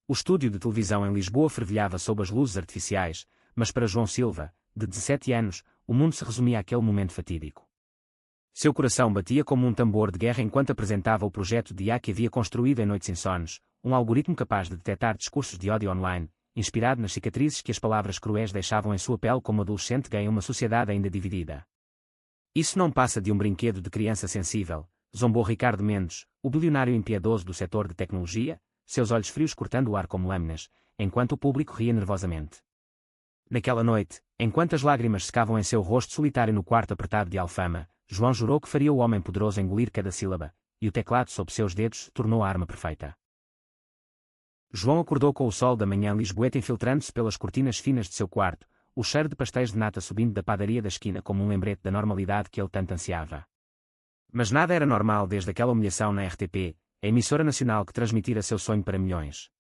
O estúdio de televisão em Lisboa fervilhava sob as luzes artificiais, mas para João Silva, de 17 anos, o mundo se resumia àquele momento fatídico. Seu coração batia como um tambor de guerra enquanto apresentava o projeto de IA que havia construído em noites insones, um algoritmo capaz de detectar discursos de ódio online, inspirado nas cicatrizes que as palavras cruéis deixavam em sua pele como adolescente gay em uma sociedade ainda dividida. Isso não passa de um brinquedo de criança sensível, zombou Ricardo Mendes, o bilionário impiedoso do setor de tecnologia, seus olhos frios cortando o ar como lâminas, enquanto o público ria nervosamente. Naquela noite, enquanto as lágrimas secavam em seu rosto solitário no quarto apertado de Alfama, João jurou que faria o homem poderoso engolir cada sílaba, e o teclado sob seus dedos se tornou a arma perfeita. João acordou com o sol da manhã lisboeta infiltrando-se pelas cortinas finas de seu quarto, o cheiro de pastéis de nata subindo da padaria da esquina como um lembrete da normalidade que ele tanto ansiava. Mas nada era normal desde aquela humilhação na RTP, a emissora nacional que transmitira seu sonho para milhões.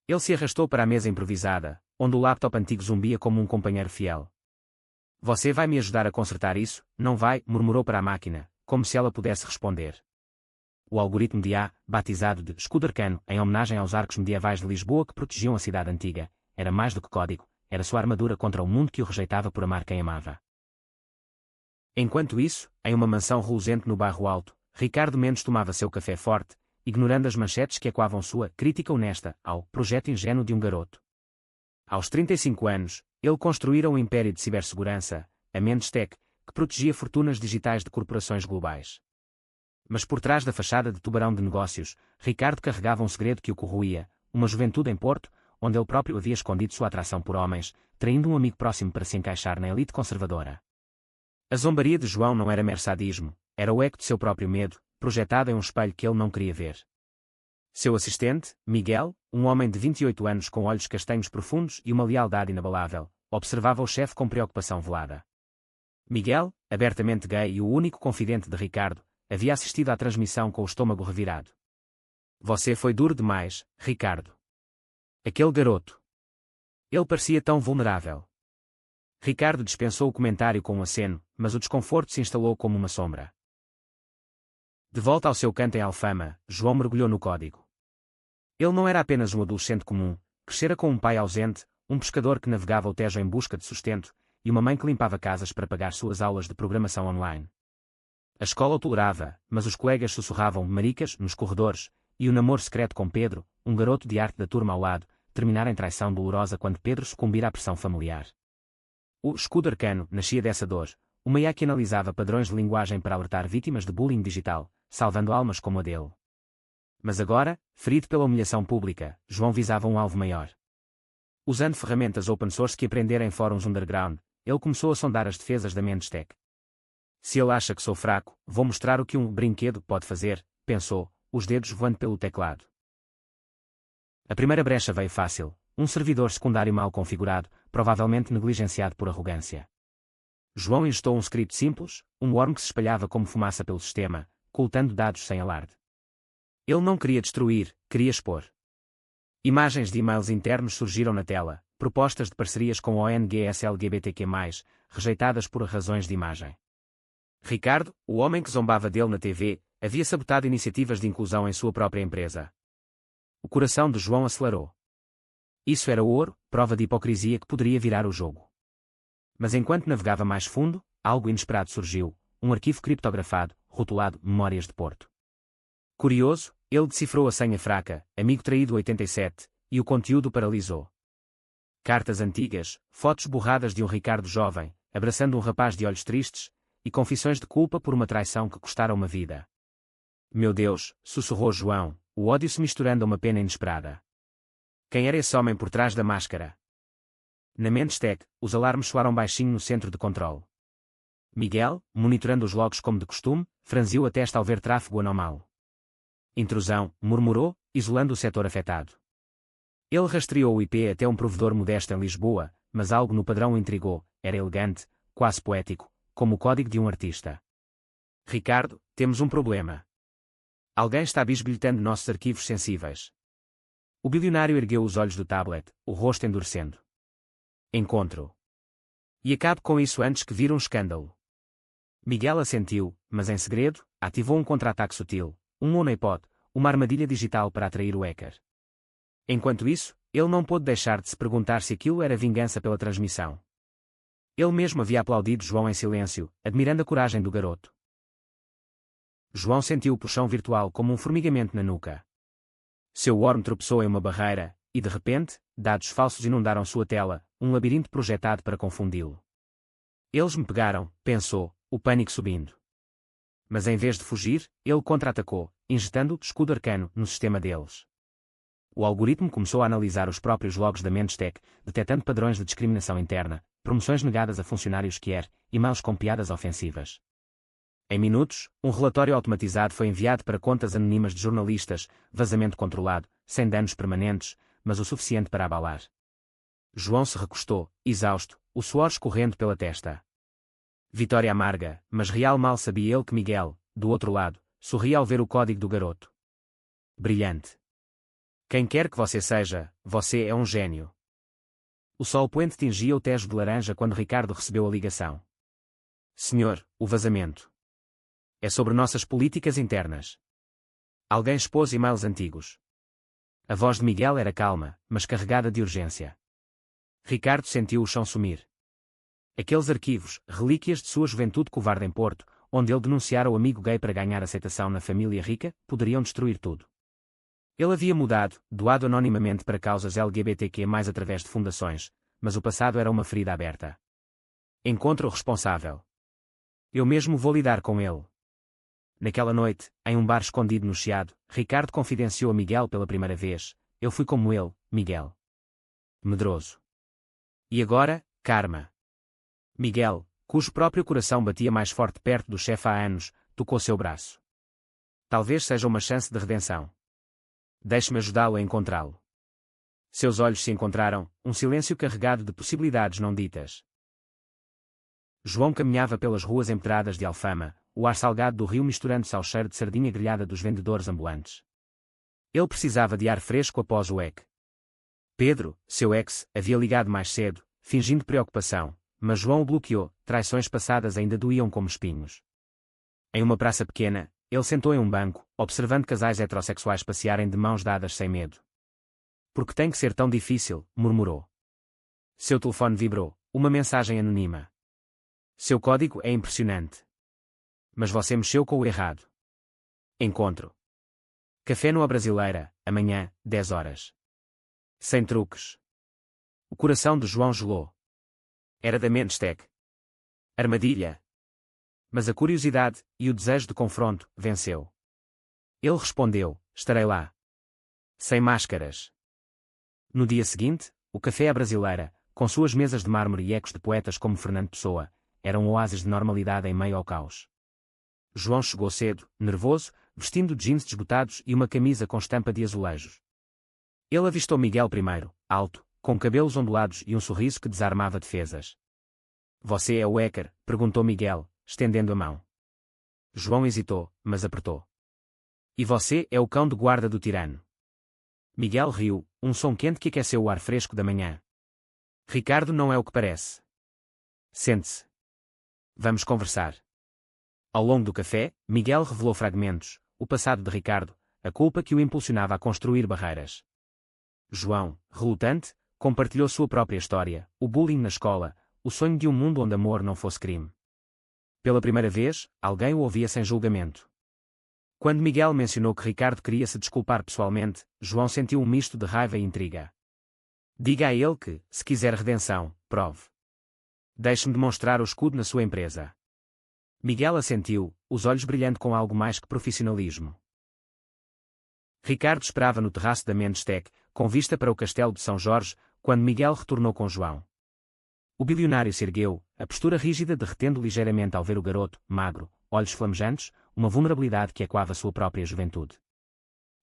Ele se arrastou para a mesa improvisada, onde o laptop antigo zumbia como um companheiro fiel. Você vai me ajudar a consertar isso, não vai? Murmurou para a máquina, como se ela pudesse responder. O algoritmo de IA, batizado de Escudarcano, em homenagem aos arcos medievais de Lisboa que protegiam a cidade antiga, era mais do que código, era sua armadura contra o mundo que o rejeitava por amar quem amava. Enquanto isso, em uma mansão reluzente no bairro Alto, Ricardo Mendes tomava seu café forte, ignorando as manchetes que ecoavam sua crítica honesta ao projeto ingênuo de um garoto. Aos 35 anos, ele construíra um império de cibersegurança, a Mendes Tech, que protegia fortunas digitais de corporações globais. Mas por trás da fachada de tubarão de negócios, Ricardo carregava um segredo que o corroía, uma juventude em Porto, onde ele próprio havia escondido sua atração por homens, traindo um amigo próximo para se encaixar na elite conservadora. A zombaria de João não era mero sadismo, era o eco de seu próprio medo, projetado em um espelho que ele não queria ver. Seu assistente, Miguel, um homem de 28 anos com olhos castanhos profundos e uma lealdade inabalável, observava o chefe com preocupação velada. Miguel, abertamente gay e o único confidente de Ricardo, havia assistido à transmissão com o estômago revirado. Você foi duro demais, Ricardo. Aquele garoto. Ele parecia tão vulnerável. Ricardo dispensou o comentário com um aceno, mas o desconforto se instalou como uma sombra. De volta ao seu canto em Alfama, João mergulhou no código. Ele não era apenas um adolescente comum, crescera com um pai ausente, um pescador que navegava o Tejo em busca de sustento, e uma mãe que limpava casas para pagar suas aulas de programação online. A escola o tolerava, mas os colegas sussurravam maricas nos corredores, e o namoro secreto com Pedro, um garoto de arte da turma ao lado, terminara em traição dolorosa quando Pedro sucumbira à pressão familiar. O Escudarcano nascia dessa dor, uma IA que analisava padrões de linguagem para alertar vítimas de bullying digital, salvando almas como a dele. Mas agora, ferido pela humilhação pública, João visava um alvo maior. Usando ferramentas open source que aprendera em fóruns underground, ele começou a sondar as defesas da Mendes Tech. Se ele acha que sou fraco, vou mostrar o que um brinquedo pode fazer, pensou, os dedos voando pelo teclado. A primeira brecha veio fácil, um servidor secundário mal configurado, provavelmente negligenciado por arrogância. João injetou um script simples, um worm que se espalhava como fumaça pelo sistema, coletando dados sem alarde. Ele não queria destruir, queria expor. Imagens de e-mails internos surgiram na tela, propostas de parcerias com ONGs LGBTQ+, rejeitadas por razões de imagem. Ricardo, o homem que zombava dele na TV, havia sabotado iniciativas de inclusão em sua própria empresa. O coração de João acelerou. Isso era ouro, prova de hipocrisia que poderia virar o jogo. Mas enquanto navegava mais fundo, algo inesperado surgiu, um arquivo criptografado, rotulado Memórias de Porto. Curioso, ele decifrou a senha fraca, amigo traído 87, e o conteúdo paralisou. Cartas antigas, fotos borradas de um Ricardo jovem, abraçando um rapaz de olhos tristes, e confissões de culpa por uma traição que custara uma vida. Meu Deus, sussurrou João, o ódio se misturando a uma pena inesperada. Quem era esse homem por trás da máscara? Na Mendes Tech, os alarmes soaram baixinho no centro de controle. Miguel, monitorando os logs como de costume, franziu a testa ao ver tráfego anormal. Intrusão, murmurou, isolando o setor afetado. Ele rastreou o IP até um provedor modesto em Lisboa, mas algo no padrão o intrigou, era elegante, quase poético, como o código de um artista. Ricardo, temos um problema. Alguém está bisbilhotando nossos arquivos sensíveis. O bilionário ergueu os olhos do tablet, o rosto endurecendo. Encontro. E acabe com isso antes que vire um escândalo. Miguel assentiu, mas em segredo, ativou um contra-ataque sutil, um honeypot, uma armadilha digital para atrair o hacker. Enquanto isso, ele não pôde deixar de se perguntar se aquilo era vingança pela transmissão. Ele mesmo havia aplaudido João em silêncio, admirando a coragem do garoto. João sentiu o puxão virtual como um formigamento na nuca. Seu worm tropeçou em uma barreira, e de repente, dados falsos inundaram sua tela, um labirinto projetado para confundi-lo. Eles me pegaram, pensou, o pânico subindo. Mas em vez de fugir, ele contra-atacou, injetando escudo arcano no sistema deles. O algoritmo começou a analisar os próprios logs da Menstech, detectando padrões de discriminação interna, promoções negadas a funcionários QR, e-mails com piadas ofensivas. Em minutos, um relatório automatizado foi enviado para contas anônimas de jornalistas, vazamento controlado, sem danos permanentes, mas o suficiente para abalar. João se recostou, exausto, o suor escorrendo pela testa. Vitória amarga, mas real mal sabia ele que Miguel, do outro lado, sorria ao ver o código do garoto. Brilhante. Quem quer que você seja, você é um gênio. O sol poente tingia o tejo de laranja quando Ricardo recebeu a ligação. Senhor, o vazamento. É sobre nossas políticas internas. Alguém expôs e-mails antigos. A voz de Miguel era calma, mas carregada de urgência. Ricardo sentiu o chão sumir. Aqueles arquivos, relíquias de sua juventude covarde em Porto, onde ele denunciara o amigo gay para ganhar aceitação na família rica, poderiam destruir tudo. Ele havia mudado, doado anonimamente para causas LGBTQ+, através de fundações, mas o passado era uma ferida aberta. Encontre o responsável. Eu mesmo vou lidar com ele. Naquela noite, em um bar escondido no Chiado, Ricardo confidenciou a Miguel pela primeira vez: eu fui como ele, Miguel. Medroso. E agora, Karma. Miguel, cujo próprio coração batia mais forte perto do chefe há anos, tocou seu braço. Talvez seja uma chance de redenção. Deixe-me ajudá-lo a encontrá-lo. Seus olhos se encontraram, um silêncio carregado de possibilidades não ditas. João caminhava pelas ruas empedradas de Alfama, o ar salgado do rio misturando-se ao cheiro de sardinha grelhada dos vendedores ambulantes. Ele precisava de ar fresco após o EC. Pedro, seu ex, havia ligado mais cedo, fingindo preocupação, mas João o bloqueou, traições passadas ainda doíam como espinhos. Em uma praça pequena, ele sentou em um banco, observando casais heterossexuais passearem de mãos dadas sem medo. Por que tem que ser tão difícil? Murmurou. Seu telefone vibrou, uma mensagem anônima. Seu código é impressionante. Mas você mexeu com o errado. Encontro. Café no A Brasileira, amanhã, 10 horas. Sem truques. O coração de João gelou. Era da Menstech. Armadilha. Mas a curiosidade, e o desejo de confronto, venceu. Ele respondeu: estarei lá. Sem máscaras. No dia seguinte, o Café à Brasileira, com suas mesas de mármore e ecos de poetas como Fernando Pessoa, era um oásis de normalidade em meio ao caos. João chegou cedo, nervoso, vestindo jeans desbotados e uma camisa com estampa de azulejos. Ele avistou Miguel primeiro, alto, com cabelos ondulados e um sorriso que desarmava defesas. Você é o hacker? Perguntou Miguel, estendendo a mão. João hesitou, mas apertou. E você é o cão de guarda do tirano. Miguel riu, um som quente que aqueceu o ar fresco da manhã. Ricardo não é o que parece. Sente-se. Vamos conversar. Ao longo do café, Miguel revelou fragmentos, o passado de Ricardo, a culpa que o impulsionava a construir barreiras. João, relutante, compartilhou sua própria história, o bullying na escola, o sonho de um mundo onde amor não fosse crime. Pela primeira vez, alguém o ouvia sem julgamento. Quando Miguel mencionou que Ricardo queria se desculpar pessoalmente, João sentiu um misto de raiva e intriga. Diga a ele que, se quiser redenção, prove. Deixe-me demonstrar o escudo na sua empresa. Miguel assentiu, os olhos brilhando com algo mais que profissionalismo. Ricardo esperava no terraço da Menstech, com vista para o castelo de São Jorge, quando Miguel retornou com João. O bilionário se ergueu, a postura rígida derretendo ligeiramente ao ver o garoto, magro, olhos flamejantes, uma vulnerabilidade que ecoava sua própria juventude.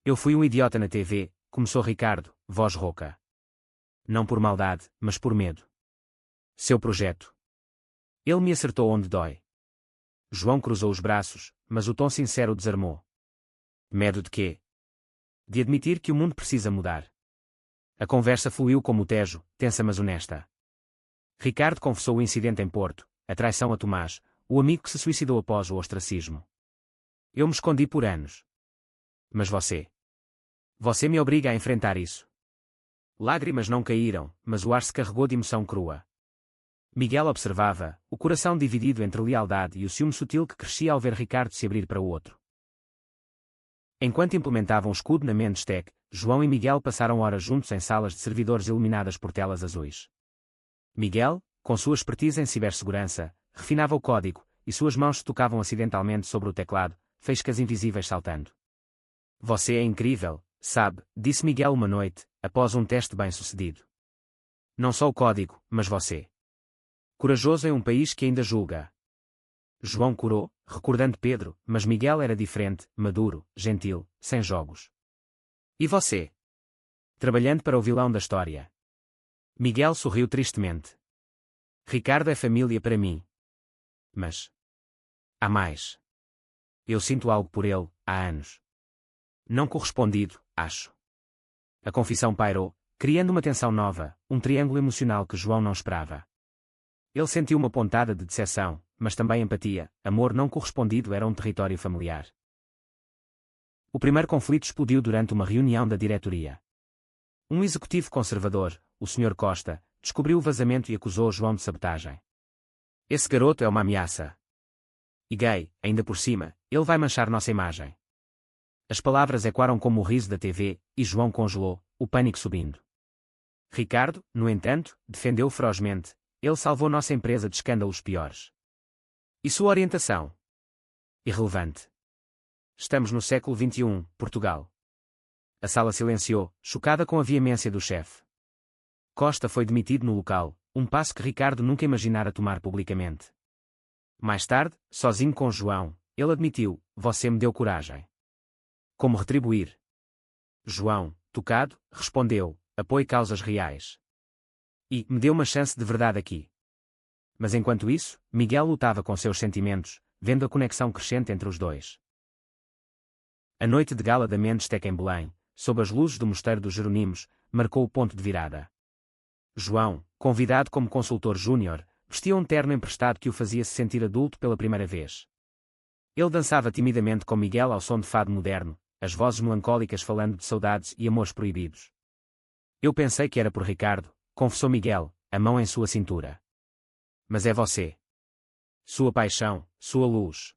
Eu fui um idiota na TV, começou Ricardo, voz rouca. Não por maldade, mas por medo. Seu projeto. Ele me acertou onde dói. João cruzou os braços, mas o tom sincero o desarmou. Medo de quê? De admitir que o mundo precisa mudar. A conversa fluiu como o Tejo, tensa mas honesta. Ricardo confessou o incidente em Porto, a traição a Tomás, o amigo que se suicidou após o ostracismo. Eu me escondi por anos. Mas você? Você me obriga a enfrentar isso. Lágrimas não caíram, mas o ar se carregou de emoção crua. Miguel observava, o coração dividido entre a lealdade e o ciúme sutil que crescia ao ver Ricardo se abrir para o outro. Enquanto implementavam o escudo na Mendestec, João e Miguel passaram horas juntos em salas de servidores iluminadas por telas azuis. Miguel, com sua expertise em cibersegurança, refinava o código, e suas mãos se tocavam acidentalmente sobre o teclado, faíscas invisíveis saltando. Você é incrível, sabe, disse Miguel uma noite, após um teste bem-sucedido. Não só o código, mas você. Corajoso em um país que ainda julga. João corou, recordando Pedro, mas Miguel era diferente, maduro, gentil, sem jogos. E você? Trabalhando para o vilão da história. Miguel sorriu tristemente. Ricardo é família para mim. Mas há mais. Eu sinto algo por ele, há anos. Não correspondido, acho. A confissão pairou, criando uma tensão nova, um triângulo emocional que João não esperava. Ele sentiu uma pontada de decepção, mas também empatia. Amor não correspondido era um território familiar. O primeiro conflito explodiu durante uma reunião da diretoria. Um executivo conservador, o Sr. Costa, descobriu o vazamento e acusou João de sabotagem. Esse garoto é uma ameaça. E gay, ainda por cima, ele vai manchar nossa imagem. As palavras ecoaram como o riso da TV, e João congelou, o pânico subindo. Ricardo, no entanto, defendeu ferozmente. Ele salvou nossa empresa de escândalos piores. E sua orientação? Irrelevante. Estamos no século XXI, Portugal. A sala silenciou, chocada com a veemência do chefe. Costa foi demitido no local, um passo que Ricardo nunca imaginara tomar publicamente. Mais tarde, sozinho com João, ele admitiu, você me deu coragem. Como retribuir? João, tocado, respondeu, apoie causas reais. E me deu uma chance de verdade aqui. Mas enquanto isso, Miguel lutava com seus sentimentos, vendo a conexão crescente entre os dois. A noite de gala da Mendestec em Belém, sob as luzes do Mosteiro dos Jeronimos, marcou o ponto de virada. João, convidado como consultor júnior, vestia um terno emprestado que o fazia se sentir adulto pela primeira vez. Ele dançava timidamente com Miguel ao som de fado moderno, as vozes melancólicas falando de saudades e amores proibidos. Eu pensei que era por Ricardo, confessou Miguel, a mão em sua cintura. Mas é você. Sua paixão, sua luz.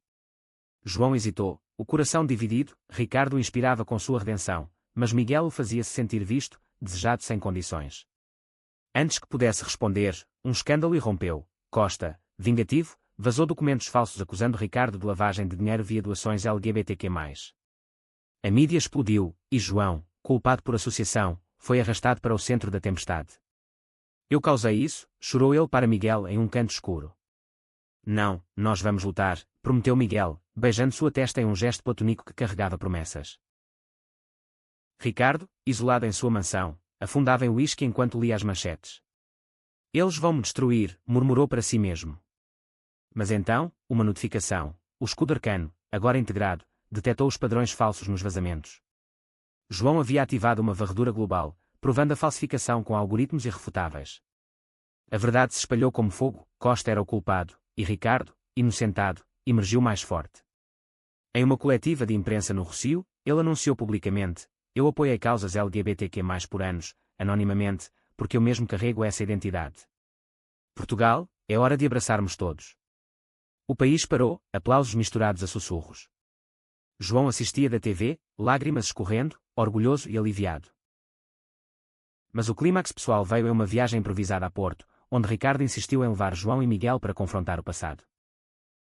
João hesitou, o coração dividido. Ricardo o inspirava com sua redenção, mas Miguel o fazia se sentir visto, desejado sem condições. Antes que pudesse responder, um escândalo irrompeu. Costa, vingativo, vazou documentos falsos acusando Ricardo de lavagem de dinheiro via doações LGBTQ+. A mídia explodiu, e João, culpado por associação, foi arrastado para o centro da tempestade. Eu causei isso, chorou ele para Miguel em um canto escuro. Não, nós vamos lutar, prometeu Miguel, beijando sua testa em um gesto platônico que carregava promessas. Ricardo, isolado em sua mansão, afundava em uísque enquanto lia as manchetes. Eles vão me destruir, murmurou para si mesmo. Mas então, uma notificação, o escudo arcano, agora integrado, detectou os padrões falsos nos vazamentos. João havia ativado uma varredura global, provando a falsificação com algoritmos irrefutáveis. A verdade se espalhou como fogo, Costa era o culpado, e Ricardo, inocentado, emergiu mais forte. Em uma coletiva de imprensa no Rossio, ele anunciou publicamente, eu apoiei causas LGBTQ+, por anos, anonimamente, porque eu mesmo carrego essa identidade. Portugal, é hora de abraçarmos todos. O país parou, aplausos misturados a sussurros. João assistia da TV, lágrimas escorrendo, orgulhoso e aliviado. Mas o clímax pessoal veio em uma viagem improvisada a Porto, onde Ricardo insistiu em levar João e Miguel para confrontar o passado.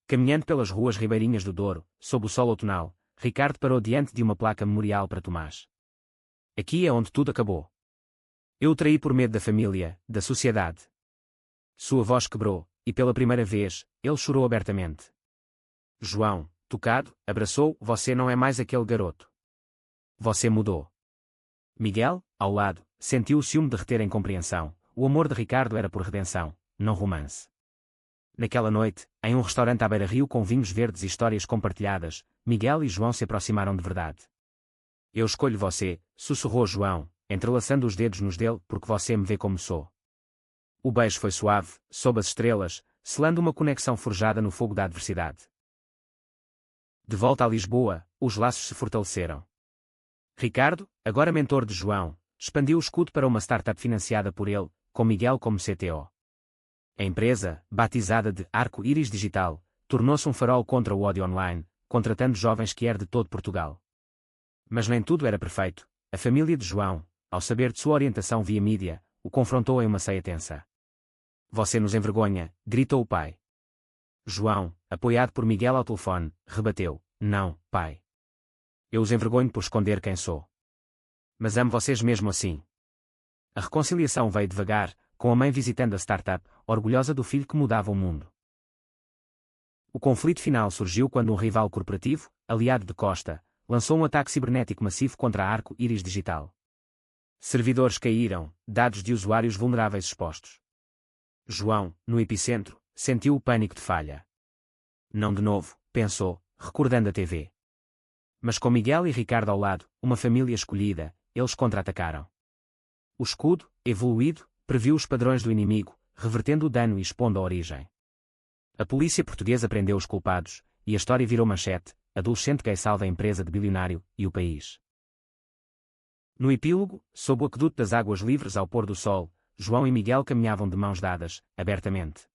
Caminhando pelas ruas ribeirinhas do Douro, sob o sol outonal, Ricardo parou diante de uma placa memorial para Tomás. Aqui é onde tudo acabou. Eu o traí por medo da família, da sociedade. Sua voz quebrou, e pela primeira vez, ele chorou abertamente. João, tocado, abraçou, você não é mais aquele garoto. Você mudou. Miguel, ao lado, sentiu o ciúme derreter em compreensão. O amor de Ricardo era por redenção, não romance. Naquela noite, em um restaurante à beira-rio com vinhos verdes e histórias compartilhadas, Miguel e João se aproximaram de verdade. Eu escolho você, sussurrou João, entrelaçando os dedos nos dele, porque você me vê como sou. O beijo foi suave, sob as estrelas, selando uma conexão forjada no fogo da adversidade. De volta a Lisboa, os laços se fortaleceram. Ricardo, agora mentor de João, expandiu o escudo para uma startup financiada por ele, com Miguel como CTO. A empresa, batizada de Arco-Íris Digital, tornou-se um farol contra o ódio online, contratando jovens que era de todo Portugal. Mas nem tudo era perfeito. A família de João, ao saber de sua orientação via mídia, o confrontou em uma ceia tensa. "Você nos envergonha", gritou o pai. João, apoiado por Miguel ao telefone, rebateu: "Não, pai. Eu os envergonho por esconder quem sou. Mas amo vocês mesmo assim." A reconciliação veio devagar, com a mãe visitando a startup, orgulhosa do filho que mudava o mundo. O conflito final surgiu quando um rival corporativo, aliado de Costa, lançou um ataque cibernético massivo contra a Arco-Íris Digital. Servidores caíram, dados de usuários vulneráveis expostos. João, no epicentro, sentiu o pânico de falha. Não de novo, pensou, recordando a TV. Mas com Miguel e Ricardo ao lado, uma família escolhida, eles contra-atacaram. O escudo, evoluído, previu os padrões do inimigo, revertendo o dano e expondo a origem. A polícia portuguesa prendeu os culpados, e a história virou manchete: adolescente gay salva a empresa de bilionário e o país. No epílogo, sob o aqueduto das águas livres ao pôr do sol, João e Miguel caminhavam de mãos dadas, abertamente.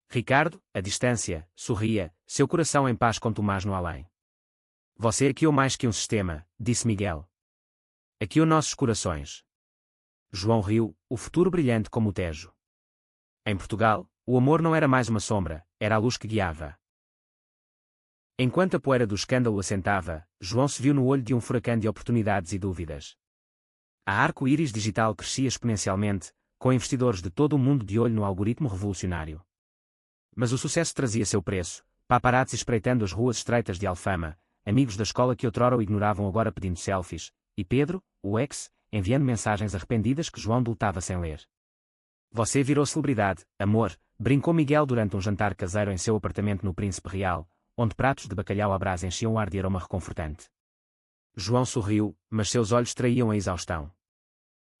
Ricardo, à distância, sorria, seu coração em paz com Tomás no além. "Você hackeou mais que um sistema", disse Miguel. "Hackeou nossos corações." João riu, o futuro brilhante como o Tejo. Em Portugal, o amor não era mais uma sombra, era a luz que guiava. Enquanto a poeira do escândalo assentava, João se viu no olho de um furacão de oportunidades e dúvidas. A Arco-Íris Digital crescia exponencialmente, com investidores de todo o mundo de olho no algoritmo revolucionário. Mas o sucesso trazia seu preço: paparazzi espreitando as ruas estreitas de Alfama, amigos da escola que outrora o ignoravam agora pedindo selfies, e Pedro, o ex, enviando mensagens arrependidas que João deletava sem ler. "Você virou celebridade, amor", brincou Miguel durante um jantar caseiro em seu apartamento no Príncipe Real, onde pratos de bacalhau à brasa enchiam o ar de aroma reconfortante. João sorriu, mas seus olhos traíam a exaustão.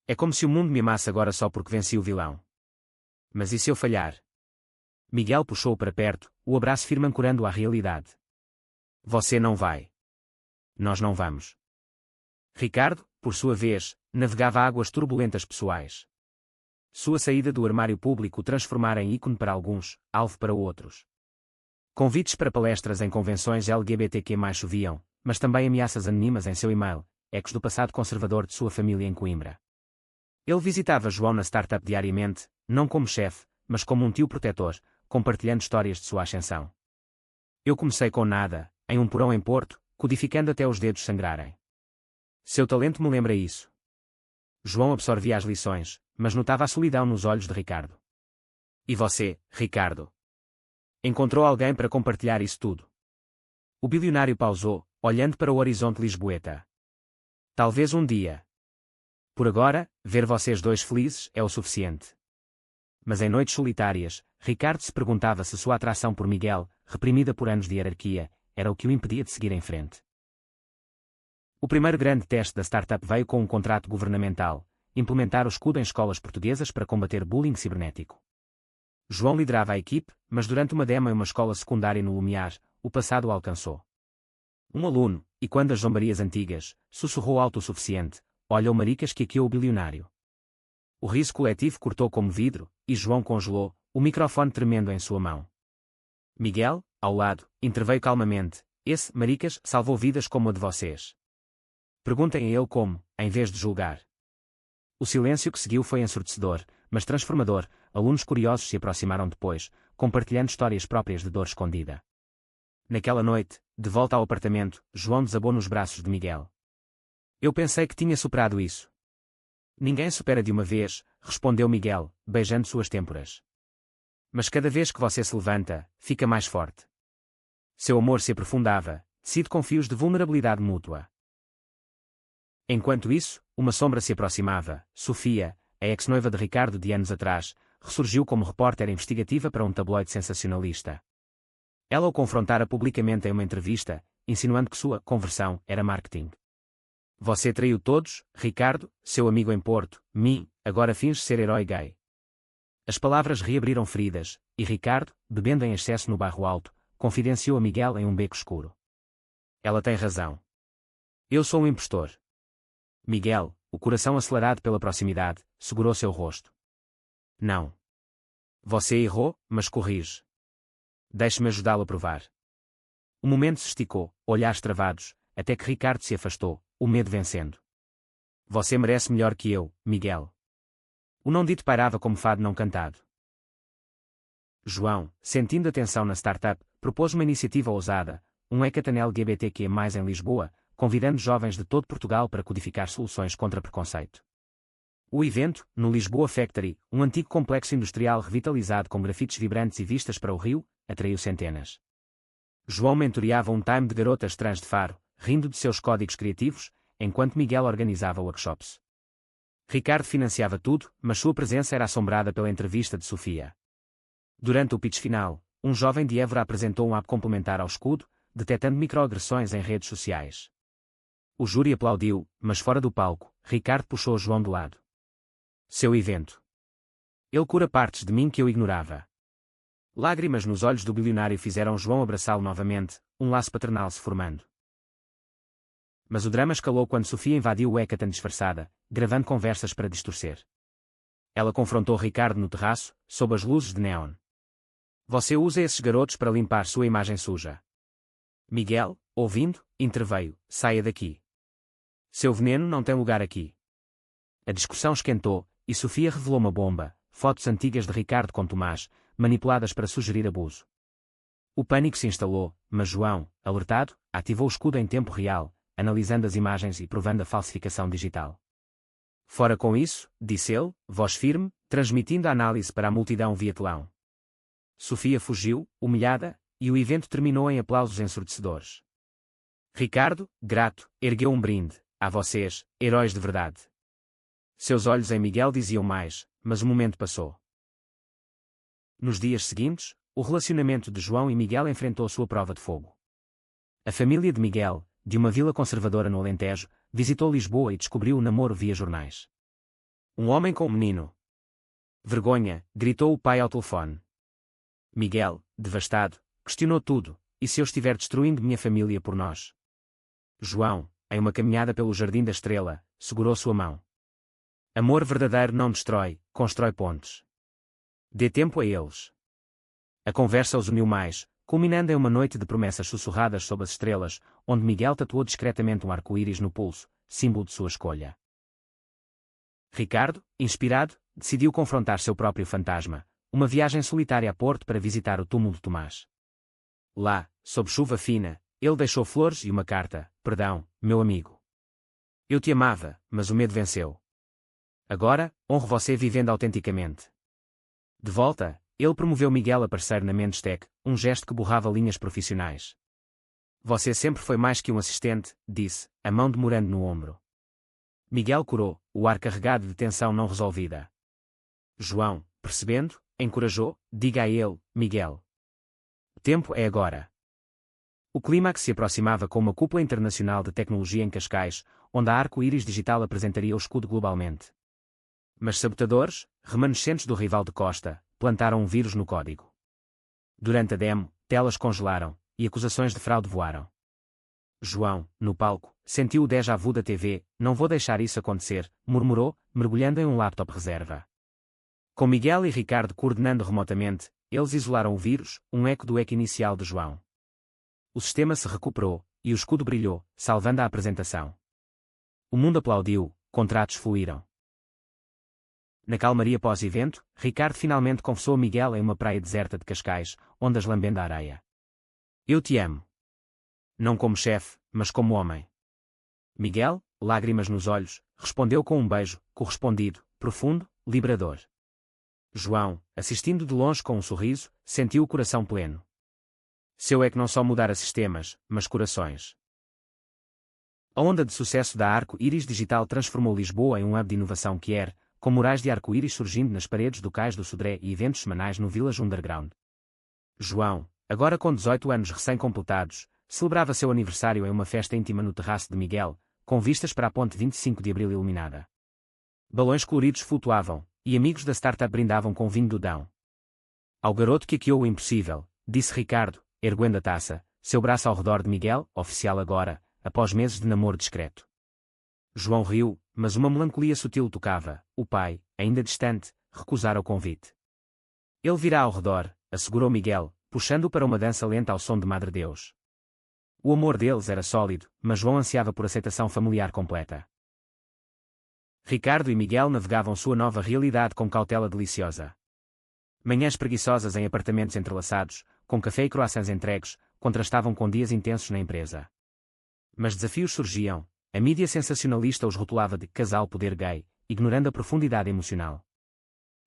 "É como se o mundo me amasse agora só porque venci o vilão. Mas e se eu falhar?" Miguel puxou-o para perto, o abraço firme ancorando-o à realidade. "Você não vai. Nós não vamos." Ricardo, por sua vez, navegava águas turbulentas pessoais. Sua saída do armário público o transformara em ícone para alguns, alvo para outros. Convites para palestras em convenções LGBTQ+ choviam, mas também ameaças anônimas em seu e-mail, ecos do passado conservador de sua família em Coimbra. Ele visitava João na startup diariamente, não como chefe, mas como um tio protetor, compartilhando histórias de sua ascensão. "Eu comecei com nada, em um porão em Porto, codificando até os dedos sangrarem. Seu talento me lembra isso." João absorvia as lições, mas notava a solidão nos olhos de Ricardo. "E você, Ricardo? Encontrou alguém para compartilhar isso tudo?" O bilionário pausou, olhando para o horizonte lisboeta. "Talvez um dia. Por agora, ver vocês dois felizes é o suficiente." Mas em noites solitárias, Ricardo se perguntava se sua atração por Miguel, reprimida por anos de hierarquia, era o que o impedia de seguir em frente. O primeiro grande teste da startup veio com um contrato governamental: implementar o escudo em escolas portuguesas para combater bullying cibernético. João liderava a equipe, mas durante uma demo em uma escola secundária no Lumiar, o passado o alcançou. Um aluno, e quando as zombarias antigas, sussurrou alto o suficiente: "Olha o maricas que hackeou o bilionário." O riso coletivo cortou como vidro, e João congelou, o microfone tremendo em sua mão. Miguel, ao lado, interveio calmamente: "Esse maricas salvou vidas como a de vocês. Perguntem a ele como, em vez de julgar." O silêncio que seguiu foi ensurdecedor, mas transformador. Alunos curiosos se aproximaram depois, compartilhando histórias próprias de dor escondida. Naquela noite, de volta ao apartamento, João desabou nos braços de Miguel. "Eu pensei que tinha superado isso." "Ninguém supera de uma vez", respondeu Miguel, beijando suas têmporas. "Mas cada vez que você se levanta, fica mais forte." Seu amor se aprofundava, tecido com fios de vulnerabilidade mútua. Enquanto isso, uma sombra se aproximava: Sofia, a ex-noiva de Ricardo de anos atrás, ressurgiu como repórter investigativa para um tabloide sensacionalista. Ela o confrontara publicamente em uma entrevista, insinuando que sua conversão era marketing. "Você traiu todos, Ricardo, seu amigo em Porto, mim, agora finge ser herói gay." As palavras reabriram feridas, e Ricardo, bebendo em excesso no Bairro Alto, confidenciou a Miguel em um beco escuro. "Ela tem razão. Eu sou um impostor." Miguel, o coração acelerado pela proximidade, segurou seu rosto. Não. Você errou, mas corrige. Deixe-me ajudá-lo a provar. O momento se esticou, olhares travados, até que Ricardo se afastou, o medo vencendo. Você merece melhor que eu, Miguel. O não dito pairava como fado não cantado. João, sentindo a tensão na startup, propôs uma iniciativa ousada, um hackathon LGBTQ+, em Lisboa, convidando jovens de todo Portugal para codificar soluções contra preconceito. O evento, no Lisboa Factory, um antigo complexo industrial revitalizado com grafites vibrantes e vistas para o rio, atraiu centenas. João mentoreava um time de garotas trans de Faro, rindo de seus códigos criativos, enquanto Miguel organizava workshops. Ricardo financiava tudo, mas sua presença era assombrada pela entrevista de Sofia. Durante o pitch final, um jovem de Évora apresentou um app complementar ao escudo, detectando microagressões em redes sociais. O júri aplaudiu, mas fora do palco, Ricardo puxou João de lado. Seu evento. Ele cura partes de mim que eu ignorava. Lágrimas nos olhos do bilionário fizeram João abraçá-lo novamente, um laço paternal se formando. Mas o drama escalou quando Sofia invadiu o hackathon disfarçada, gravando conversas para distorcer. Ela confrontou Ricardo no terraço, sob as luzes de neon. Você usa esses garotos para limpar sua imagem suja. Miguel, ouvindo, interveio, saia daqui. Seu veneno não tem lugar aqui. A discussão esquentou, e Sofia revelou uma bomba, fotos antigas de Ricardo com Tomás, manipuladas para sugerir abuso. O pânico se instalou, mas João, alertado, ativou o escudo em tempo real, analisando as imagens e provando a falsificação digital. Fora com isso, disse ele, voz firme, transmitindo a análise para a multidão via telão. Sofia fugiu, humilhada, e o evento terminou em aplausos ensurdecedores. Ricardo, grato, ergueu um brinde, a vocês, heróis de verdade. Seus olhos em Miguel diziam mais, mas o momento passou. Nos dias seguintes, o relacionamento de João e Miguel enfrentou sua prova de fogo. A família de Miguel, de uma vila conservadora no Alentejo, visitou Lisboa e descobriu o namoro via jornais. Um homem com um menino. Vergonha, gritou o pai ao telefone. Miguel, devastado, questionou tudo, e se eu estiver destruindo minha família por nós? João, em uma caminhada pelo Jardim da Estrela, segurou sua mão. Amor verdadeiro não destrói, constrói pontes. Dê tempo a eles. A conversa os uniu mais, culminando em uma noite de promessas sussurradas sob as estrelas, onde Miguel tatuou discretamente um arco-íris no pulso, símbolo de sua escolha. Ricardo, inspirado, decidiu confrontar seu próprio fantasma, uma viagem solitária a Porto para visitar o túmulo de Tomás. Lá, sob chuva fina, ele deixou flores e uma carta: perdão, meu amigo. Eu te amava, mas o medo venceu. Agora, honro você vivendo autenticamente. De volta, ele promoveu Miguel a parceiro na Mendes Tech, um gesto que borrava linhas profissionais. Você sempre foi mais que um assistente, disse, a mão demorando no ombro. Miguel curou, o ar carregado de tensão não resolvida. João, percebendo, encorajou, diga a ele, Miguel. O tempo é agora. O clímax se aproximava com uma cúpula internacional de tecnologia em Cascais, onde a Arco-Íris Digital apresentaria o escudo globalmente. Mas sabotadores, remanescentes do rival de Costa, plantaram um vírus no código. Durante a demo, telas congelaram, e acusações de fraude voaram. João, no palco, sentiu o déjà vu da TV, não vou deixar isso acontecer, murmurou, mergulhando em um laptop reserva. Com Miguel e Ricardo coordenando remotamente, eles isolaram o vírus, um eco do hack inicial de João. O sistema se recuperou, e o escudo brilhou, salvando a apresentação. O mundo aplaudiu, contratos fluíram. Na calmaria pós-evento, Ricardo finalmente confessou a Miguel em uma praia deserta de Cascais, onde as lambendo a areia. Eu te amo. Não como chefe, mas como homem. Miguel, lágrimas nos olhos, respondeu com um beijo, correspondido, profundo, liberador. João, assistindo de longe com um sorriso, sentiu o coração pleno. Seu é que não só mudara sistemas, mas corações. A onda de sucesso da Arco-Íris Digital transformou Lisboa em um hub de inovação que era, com murais de arco-íris surgindo nas paredes do Cais do Sodré e eventos semanais no Village Underground. João, agora com 18 anos recém-completados, celebrava seu aniversário em uma festa íntima no terraço de Miguel, com vistas para a ponte 25 de Abril iluminada. Balões coloridos flutuavam, e amigos da startup brindavam com vinho do Dão. Ao garoto que hackeou o impossível, disse Ricardo, erguendo a taça, seu braço ao redor de Miguel, oficial agora, após meses de namoro discreto. João riu, mas uma melancolia sutil o tocava. O pai, ainda distante, recusara o convite. Ele virá ao redor, assegurou Miguel, puxando-o para uma dança lenta ao som de Madre Deus. O amor deles era sólido, mas João ansiava por aceitação familiar completa. Ricardo e Miguel navegavam sua nova realidade com cautela deliciosa. Manhãs preguiçosas em apartamentos entrelaçados, com café e croissants entregues, contrastavam com dias intensos na empresa. Mas desafios surgiam. A mídia sensacionalista os rotulava de casal poder gay, ignorando a profundidade emocional.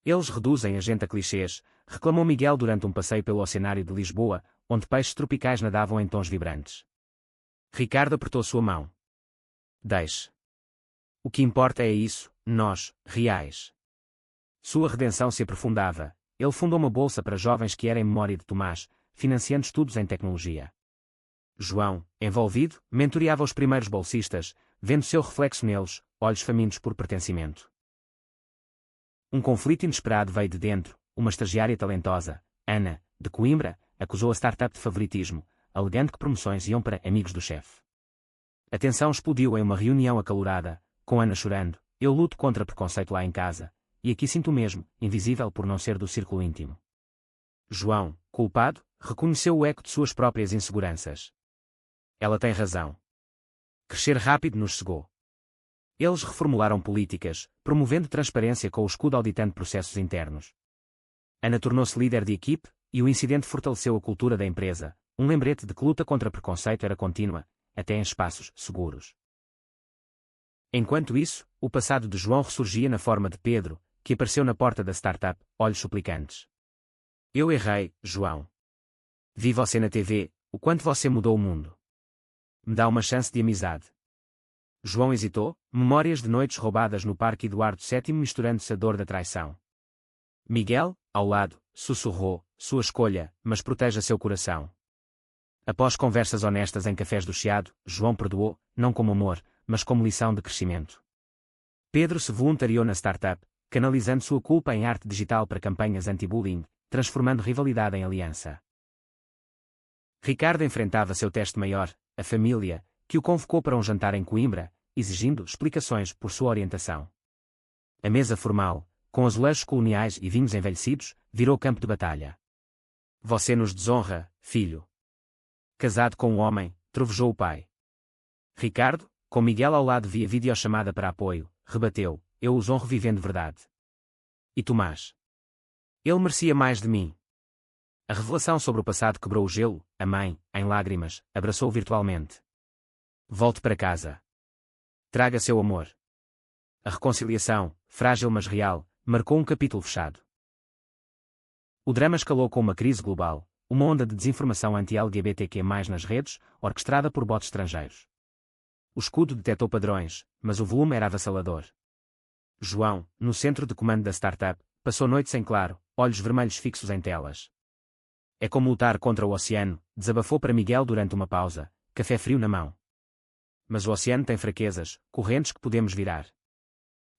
Eles reduzem a gente a clichês, reclamou Miguel durante um passeio pelo oceanário de Lisboa, onde peixes tropicais nadavam em tons vibrantes. Ricardo apertou sua mão. Deixe. O que importa é isso, nós, reais. Sua redenção se aprofundava. Ele fundou uma bolsa para jovens que era em memória de Tomás, financiando estudos em tecnologia. João, envolvido, mentoreava os primeiros bolsistas, vendo seu reflexo neles, olhos famintos por pertencimento. Um conflito inesperado veio de dentro. Uma estagiária talentosa, Ana, de Coimbra, acusou a startup de favoritismo, alegando que promoções iam para amigos do chefe. A tensão explodiu em uma reunião acalorada, com Ana chorando. Eu luto contra preconceito lá em casa, e aqui sinto o mesmo, invisível por não ser do círculo íntimo. João, culpado, reconheceu o eco de suas próprias inseguranças. Ela tem razão. Crescer rápido nos cegou. Eles reformularam políticas, promovendo transparência com o escudo auditando processos internos. Ana tornou-se líder de equipe, e o incidente fortaleceu a cultura da empresa, um lembrete de que luta contra preconceito era contínua, até em espaços seguros. Enquanto isso, o passado de João ressurgia na forma de Pedro, que apareceu na porta da startup, olhos suplicantes. Eu errei, João. Vi você na TV, o quanto você mudou o mundo. Me dá uma chance de amizade. João hesitou, memórias de noites roubadas no Parque Eduardo VII misturando-se à dor da traição. Miguel, ao lado, sussurrou, sua escolha, mas proteja seu coração. Após conversas honestas em cafés do Chiado, João perdoou, não como amor, mas como lição de crescimento. Pedro se voluntariou na startup, canalizando sua culpa em arte digital para campanhas anti-bullying, transformando rivalidade em aliança. Ricardo enfrentava seu teste maior, a família, que o convocou para um jantar em Coimbra, exigindo explicações por sua orientação. A mesa formal, com azulejos coloniais e vinhos envelhecidos, virou campo de batalha. Você nos desonra, filho. Casado com um homem, trovejou o pai. Ricardo, com Miguel ao lado via videochamada para apoio, rebateu, eu os honro vivendo verdade. E Tomás? Ele merecia mais de mim. A revelação sobre o passado quebrou o gelo, a mãe, em lágrimas, abraçou-o virtualmente. Volte para casa. Traga seu amor. A reconciliação, frágil mas real, marcou um capítulo fechado. O drama escalou com uma crise global, uma onda de desinformação anti-LGBTQ+, nas redes, orquestrada por bots estrangeiros. O escudo detectou padrões, mas o volume era avassalador. João, no centro de comando da startup, passou noites em claro, olhos vermelhos fixos em telas. É como lutar contra o oceano, desabafou para Miguel durante uma pausa, café frio na mão. Mas o oceano tem fraquezas, correntes que podemos virar.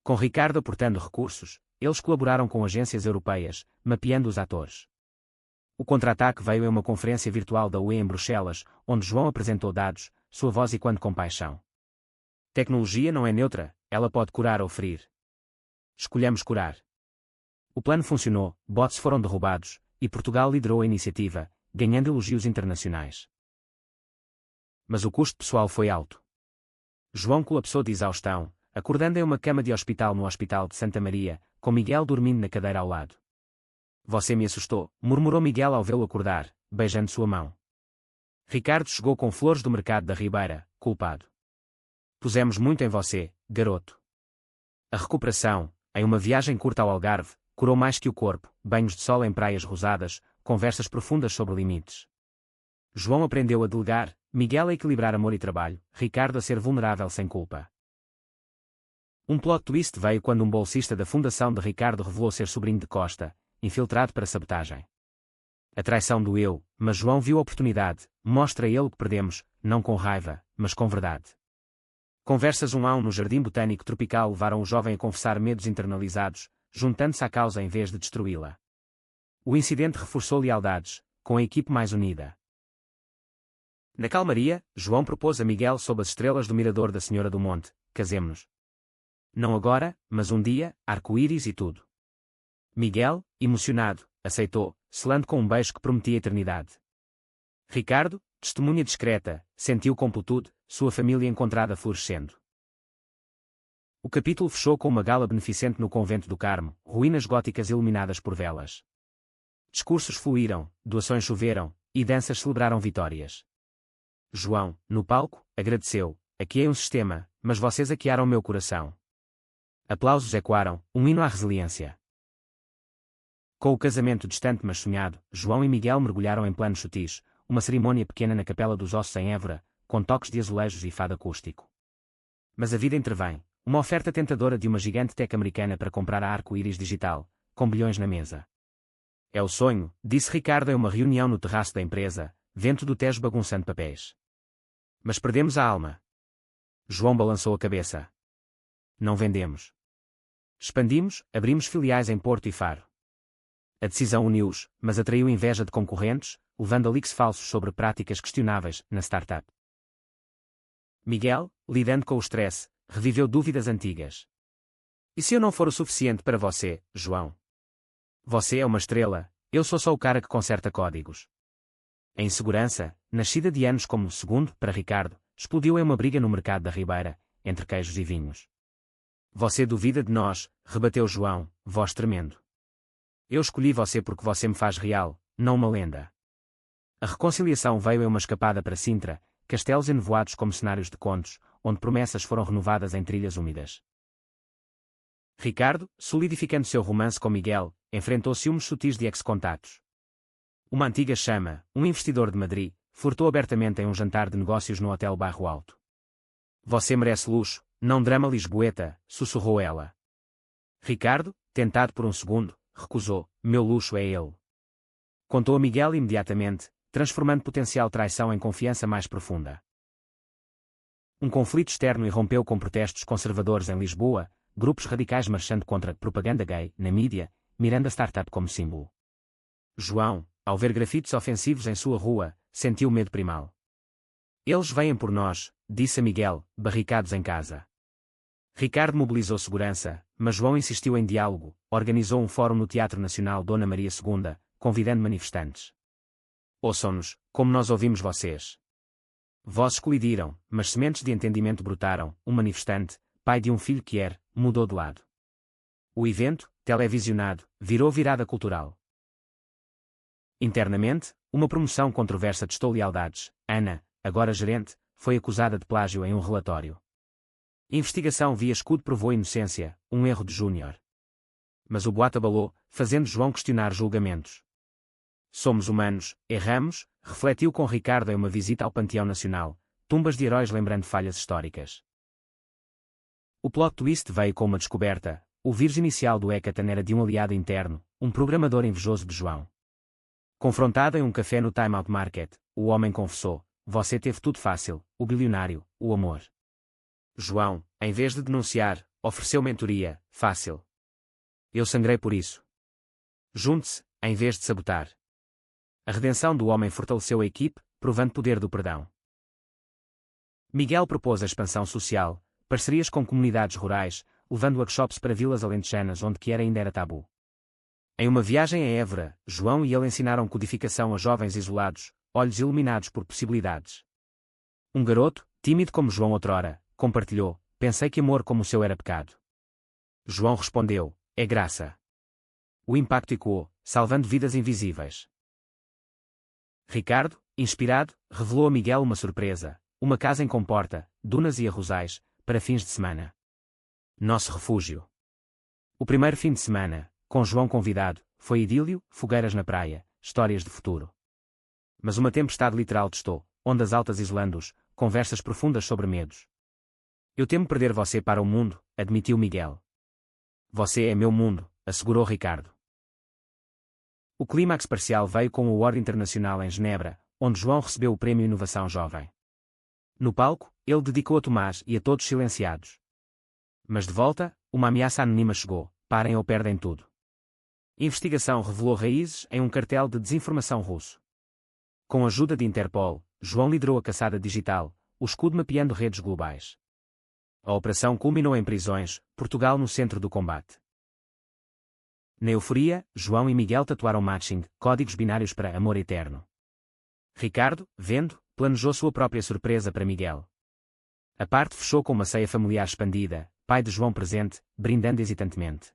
Com Ricardo aportando recursos, eles colaboraram com agências europeias, mapeando os atores. O contra-ataque veio em uma conferência virtual da UE em Bruxelas, onde João apresentou dados, sua voz ecoando com paixão. Tecnologia não é neutra, ela pode curar ou ferir. Escolhemos curar. O plano funcionou, bots foram derrubados, e Portugal liderou a iniciativa, ganhando elogios internacionais. Mas o custo pessoal foi alto. João colapsou de exaustão, acordando em uma cama de hospital no Hospital de Santa Maria, com Miguel dormindo na cadeira ao lado. Você me assustou, murmurou Miguel ao vê-lo acordar, beijando sua mão. Ricardo chegou com flores do mercado da Ribeira, culpado. Pusemos muito em você, garoto. A recuperação, em uma viagem curta ao Algarve, curou mais que o corpo, banhos de sol em praias rosadas, conversas profundas sobre limites. João aprendeu a delegar, Miguel a equilibrar amor e trabalho, Ricardo a ser vulnerável sem culpa. Um plot twist veio quando um bolsista da fundação de Ricardo revelou ser sobrinho de Costa, infiltrado para sabotagem. A traição doeu, mas João viu a oportunidade, mostra a ele o que perdemos, não com raiva, mas com verdade. Conversas 1 a 1 no Jardim Botânico Tropical levaram o jovem a confessar medos internalizados, juntando-se à causa em vez de destruí-la. O incidente reforçou lealdades, com a equipe mais unida. Na calmaria, João propôs a Miguel sob as estrelas do mirador da Senhora do Monte, casemo-nos. Não agora, mas um dia, arco-íris e tudo. Miguel, emocionado, aceitou, selando com um beijo que prometia eternidade. Ricardo, testemunha discreta, sentiu completude, sua família encontrada florescendo. O capítulo fechou com uma gala beneficente no Convento do Carmo, ruínas góticas iluminadas por velas. Discursos fluíram, doações choveram, e danças celebraram vitórias. João, no palco, agradeceu: aqui é um sistema, mas vocês hackearam meu coração. Aplausos ecoaram, um hino à resiliência. Com o casamento distante mas sonhado, João e Miguel mergulharam em planos sutis, uma cerimônia pequena na Capela dos Ossos em Évora, com toques de azulejos e fado acústico. Mas a vida intervém, uma oferta tentadora de uma gigante tech americana para comprar a arco-íris digital, com bilhões na mesa. É o sonho, disse Ricardo em uma reunião no terraço da empresa, vento do Tejo bagunçando papéis. Mas perdemos a alma. João balançou a cabeça. Não vendemos. Expandimos, abrimos filiais em Porto e Faro. A decisão uniu-os, mas atraiu inveja de concorrentes, levando a leaks falsos sobre práticas questionáveis na startup. Miguel, lidando com o stress, reviveu dúvidas antigas. E se eu não for o suficiente para você, João? Você é uma estrela, eu sou só o cara que conserta códigos. A insegurança, nascida de anos como segundo para Ricardo, explodiu em uma briga no mercado da Ribeira, entre queijos e vinhos. Você duvida de nós, rebateu João, voz tremendo. Eu escolhi você porque você me faz real, não uma lenda. A reconciliação veio em uma escapada para Sintra, castelos enevoados como cenários de contos, onde promessas foram renovadas em trilhas úmidas. Ricardo, solidificando seu romance com Miguel, enfrentou ciúmes sutis de ex-contatos. Uma antiga chama, um investidor de Madrid, furtou abertamente em um jantar de negócios no Hotel Bairro Alto. Você merece luxo, não drama lisboeta, sussurrou ela. Ricardo, tentado por um segundo, recusou: meu luxo é ele. Contou a Miguel imediatamente, transformando potencial traição em confiança mais profunda. Um conflito externo irrompeu com protestos conservadores em Lisboa, grupos radicais marchando contra propaganda gay na mídia, mirando a startup como símbolo. João, ao ver grafites ofensivos em sua rua, sentiu medo primal. Eles vêm por nós, disse a Miguel, barricados em casa. Ricardo mobilizou segurança, mas João insistiu em diálogo, organizou um fórum no Teatro Nacional Dona Maria II, convidando manifestantes. Ouçam-nos, como nós ouvimos vocês. Vozes colidiram, mas sementes de entendimento brotaram. Um manifestante, pai de um filho que mudou de lado. O evento, televisionado, virou virada cultural. Internamente, uma promoção controversa testou lealdades. Ana, agora gerente, foi acusada de plágio em um relatório. Investigação via escudo provou inocência, um erro de Júnior. Mas o boato abalou, fazendo João questionar julgamentos. Somos humanos, erramos, refletiu com Ricardo em uma visita ao Panteão Nacional, tumbas de heróis lembrando falhas históricas. O plot twist veio com uma descoberta: o vírus inicial do Hackathon era de um aliado interno, um programador invejoso de João. Confrontado em um café no Time Out Market, o homem confessou: você teve tudo fácil, o bilionário, o amor. João, em vez de denunciar, ofereceu mentoria: fácil. Eu sangrei por isso. Junte-se, em vez de sabotar. A redenção do homem fortaleceu a equipe, provando poder do perdão. Miguel propôs a expansão social, parcerias com comunidades rurais, levando workshops para vilas alentejanas onde ainda era tabu. Em uma viagem a Évora, João e ele ensinaram codificação a jovens isolados, olhos iluminados por possibilidades. Um garoto, tímido como João outrora, compartilhou: pensei que amor como o seu era pecado. João respondeu: é graça. O impacto ecoou, salvando vidas invisíveis. Ricardo, inspirado, revelou a Miguel uma surpresa: uma casa em comporta, dunas e arrozais, para fins de semana. Nosso refúgio. O primeiro fim de semana, com João convidado, foi idílio, fogueiras na praia, histórias de futuro. Mas uma tempestade literal testou, ondas altas isolando-os, conversas profundas sobre medos. Eu temo perder você para o mundo, admitiu Miguel. Você é meu mundo, assegurou Ricardo. O clímax parcial veio com o Award Internacional em Genebra, onde João recebeu o Prémio Inovação Jovem. No palco, ele dedicou a Tomás e a todos silenciados. Mas de volta, uma ameaça anônima chegou: parem ou perdem tudo. Investigação revelou raízes em um cartel de desinformação russo. Com a ajuda de Interpol, João liderou a caçada digital, o escudo mapeando redes globais. A operação culminou em prisões, Portugal no centro do combate. Na euforia, João e Miguel tatuaram matching, códigos binários para amor eterno. Ricardo, vendo, planejou sua própria surpresa para Miguel. A parte fechou com uma ceia familiar expandida, pai de João presente, brindando hesitantemente.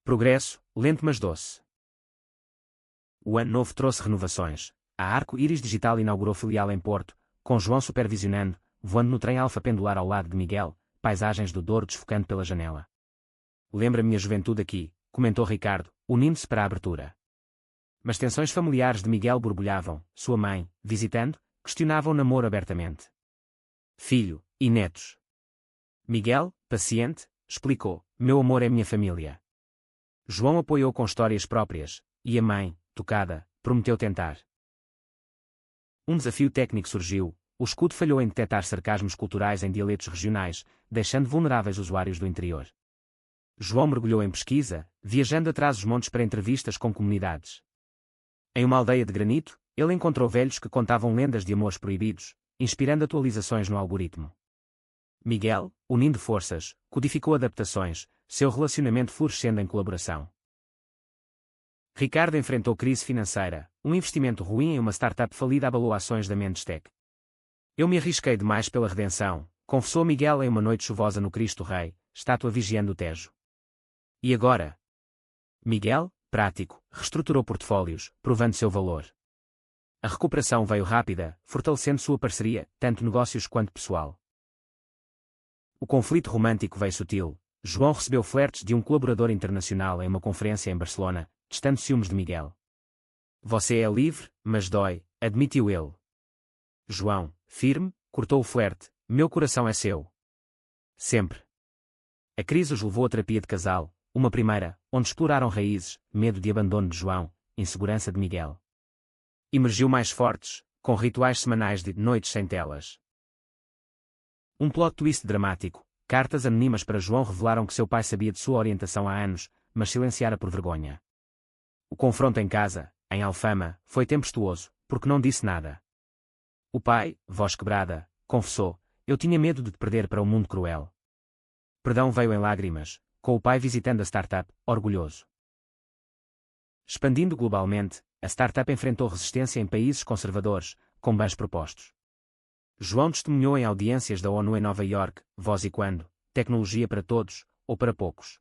Progresso, lento mas doce. O ano novo trouxe renovações. A Arco-Íris Digital inaugurou filial em Porto, com João supervisionando, voando no trem alfa pendular ao lado de Miguel, paisagens do Douro desfocando pela janela. Lembra minha juventude aqui, comentou Ricardo, unindo-se para a abertura. Mas tensões familiares de Miguel borbulhavam, sua mãe, visitando, questionava o namoro abertamente. Filho, e netos? Miguel, paciente, explicou, meu amor é minha família. João apoiou com histórias próprias, e a mãe, tocada, prometeu tentar. Um desafio técnico surgiu, o escudo falhou em detectar sarcasmos culturais em dialetos regionais, deixando vulneráveis usuários do interior. João mergulhou em pesquisa, viajando atrás dos montes para entrevistas com comunidades. Em uma aldeia de granito, ele encontrou velhos que contavam lendas de amores proibidos, inspirando atualizações no algoritmo. Miguel, unindo forças, codificou adaptações, seu relacionamento florescendo em colaboração. Ricardo enfrentou crise financeira, um investimento ruim em uma startup falida abalou ações da Mendestec. Eu me arrisquei demais pela redenção, confessou Miguel em uma noite chuvosa no Cristo Rei, estátua vigiando o Tejo. E agora? Miguel, prático, reestruturou portfólios, provando seu valor. A recuperação veio rápida, fortalecendo sua parceria, tanto negócios quanto pessoal. O conflito romântico veio sutil. João recebeu flertes de um colaborador internacional em uma conferência em Barcelona, testando ciúmes de Miguel. Você é livre, mas dói, admitiu ele. João, firme, cortou o flerte, meu coração é seu. Sempre. A crise os levou à terapia de casal, uma primeira, onde exploraram raízes, medo de abandono de João, insegurança de Miguel. Emergiu mais fortes, com rituais semanais de noites sem telas. Um plot twist dramático, cartas anônimas para João revelaram que seu pai sabia de sua orientação há anos, mas silenciara por vergonha. O confronto em casa, em Alfama, foi tempestuoso, porque não disse nada. O pai, voz quebrada, confessou, eu tinha medo de te perder para um mundo cruel. Perdão veio em lágrimas, com o pai visitando a startup, orgulhoso. Expandindo globalmente, a startup enfrentou resistência em países conservadores, com bens propostos. João testemunhou em audiências da ONU em Nova York, voz e quando, tecnologia para todos, ou para poucos.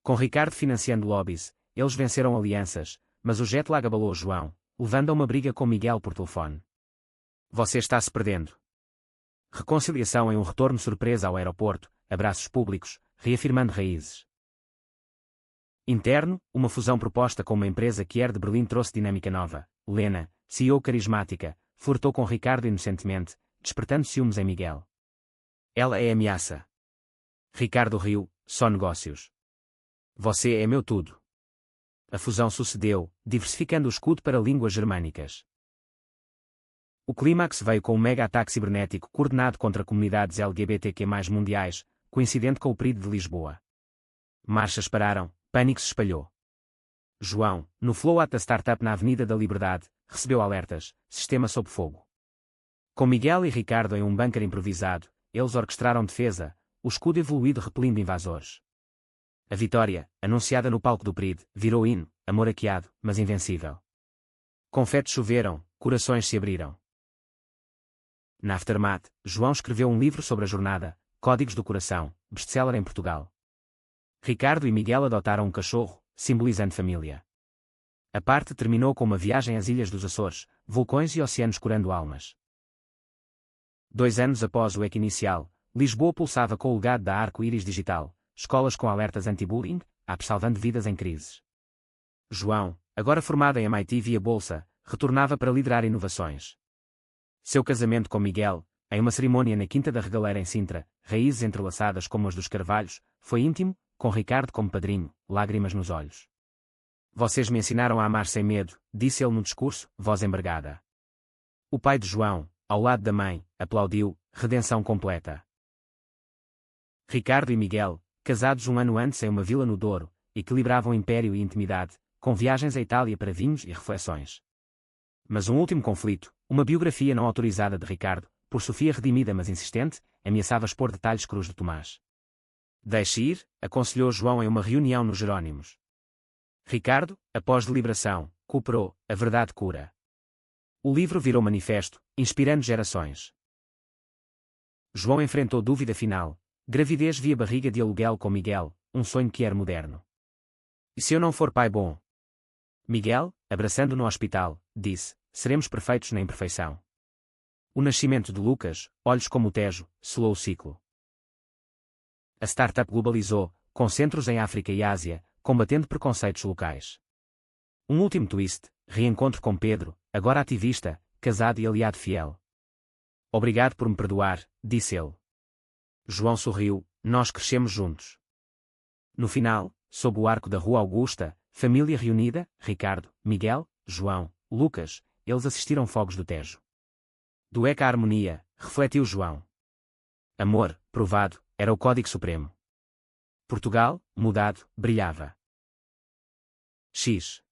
Com Ricardo financiando lobbies, eles venceram alianças, mas o jet lag abalou João, levando a uma briga com Miguel por telefone. Você está se perdendo. Reconciliação em um retorno surpresa ao aeroporto, abraços públicos, reafirmando raízes. Interno, uma fusão proposta com uma empresa que de Berlim trouxe dinâmica nova. Lena, CEO carismática, flertou com Ricardo inocentemente, despertando ciúmes em Miguel. Ela é ameaça. Ricardo riu, só negócios. Você é meu tudo. A fusão sucedeu, diversificando o escudo para línguas germânicas. O clímax veio com um mega-ataque cibernético coordenado contra comunidades LGBTQ+ mundiais, coincidente com o PRID de Lisboa. Marchas pararam, pânico se espalhou. João, no flow-out da startup na Avenida da Liberdade, recebeu alertas, sistema sob fogo. Com Miguel e Ricardo em um bunker improvisado, eles orquestraram defesa, o escudo evoluído repelindo invasores. A vitória, anunciada no palco do PRID, virou hino, amor aqueado, mas invencível. Confetes choveram, corações se abriram. Na Aftermath, João escreveu um livro sobre a jornada, Códigos do Coração, best-seller em Portugal. Ricardo e Miguel adotaram um cachorro, simbolizando família. A parte terminou com uma viagem às Ilhas dos Açores, vulcões e oceanos curando almas. 2 anos após o EC inicial, Lisboa pulsava com o legado da Arco-Íris Digital, escolas com alertas anti-bullying, salvando vidas em crises. João, agora formado em MIT via bolsa, retornava para liderar inovações. Seu casamento com Miguel, em uma cerimônia na Quinta da Regaleira em Sintra, raízes entrelaçadas como as dos Carvalhos, foi íntimo, com Ricardo como padrinho, lágrimas nos olhos. Vocês me ensinaram a amar sem medo, disse ele no discurso, voz embargada. O pai de João, ao lado da mãe, aplaudiu, redenção completa. Ricardo e Miguel, casados um ano antes em uma vila no Douro, equilibravam império e intimidade, com viagens à Itália para vinhos e reflexões. Mas um último conflito, uma biografia não autorizada de Ricardo, por Sofia redimida mas insistente, ameaçava expor detalhes crus de Tomás. Deixe ir, aconselhou João em uma reunião nos Jerônimos. Ricardo, após deliberação, cooperou, a verdade cura. O livro virou manifesto, inspirando gerações. João enfrentou dúvida final, gravidez via barriga de aluguel com Miguel, um sonho que era moderno. E se eu não for pai bom? Miguel, abraçando no hospital, disse, seremos perfeitos na imperfeição. O nascimento de Lucas, olhos como o Tejo, selou o ciclo. A startup globalizou, com centros em África e Ásia, combatendo preconceitos locais. Um último twist, reencontro com Pedro, agora ativista, casado e aliado fiel. Obrigado por me perdoar, disse ele. João sorriu, nós crescemos juntos. No final, sob o arco da Rua Augusta, família reunida, Ricardo, Miguel, João, Lucas, eles assistiram fogos do Tejo. Do Eca à harmonia, refletiu João. Amor, provado, era o código supremo. Portugal, mudado, brilhava. X.